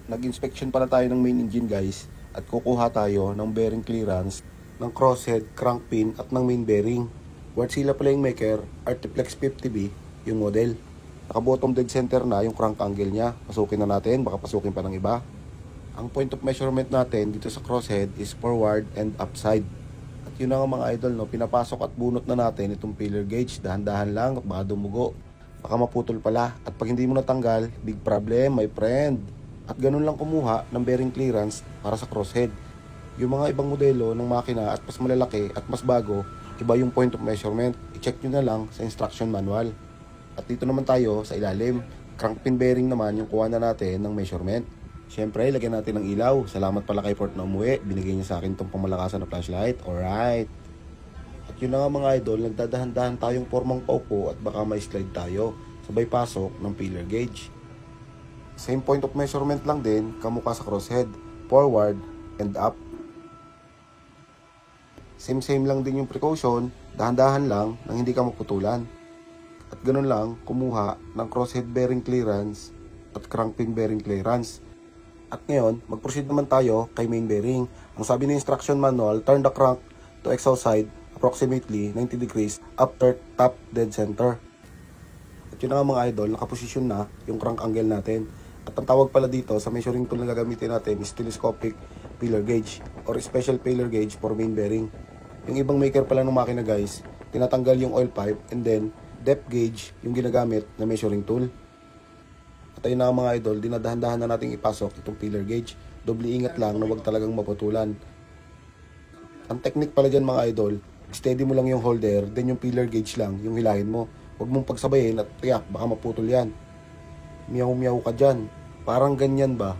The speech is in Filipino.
Nag-inspection pala tayo ng main engine guys at kukuha tayo ng bearing clearance ng crosshead, crank pin at ng main bearing. Wärtsilä pala yung maker, Artiflex 50B yung model. Naka-bottom dead center na yung crank angle niya. Pasukin na natin, baka pasukin pa ng iba. Ang point of measurement natin dito sa crosshead is forward and upside. At yun na nga mga idol, no? Pinapasok at bunot na natin itong feeler gauge. Dahan-dahan lang, baka dumugo. Baka maputol pala. At pag hindi mo natanggal, big problem my friend. At ganun lang kumuha ng bearing clearance para sa crosshead. Yung mga ibang modelo ng makina at mas malalaki at mas bago, iba yung point of measurement. I-check nyo na lang sa instruction manual. At dito naman tayo sa ilalim. Crank pin bearing naman yung kuha na natin ng measurement. Siyempre, lagyan natin ng ilaw. Salamat pala kay Ford na umuwi. Binigay niya sa akin itong pamalakasan na flashlight. Alright. At yun na nga mga idol, nagdadahan-dahan tayong formang paupo at baka may slide tayo. Sabay pasok ng feeler gauge. Same point of measurement lang din, kamukha sa crosshead. Forward and up. Same lang din yung precaution. Dahan-dahan lang nang hindi ka maputulan. At ganun lang, kumuha ng crosshead bearing clearance at crank pin bearing clearance. At ngayon, mag-proceed naman tayo kay main bearing. Ang sabi ng instruction manual, turn the crank to exhaust side approximately 90 degrees after top dead center. At yun na nga mga idol, nakaposisyon na yung crank angle natin. At ang tawag pala dito sa measuring tool na gagamitin natin is telescopic feeler gauge or special feeler gauge for main bearing. Yung ibang maker pala ng makina guys, tinatanggal yung oil pipe and then depth gauge yung ginagamit na measuring tool. At ayun na mga idol, dinadahan-dahan na natin ipasok itong feeler gauge. Doble ingat lang na wag talagang maputulan. Ang technique pala dyan mga idol, steady mo lang yung holder, then yung feeler gauge lang, yung hilahin mo. Huwag mong pagsabayin at tiyak, baka maputol yan. Miyaw-miyaw ka dyan. Parang ganyan ba?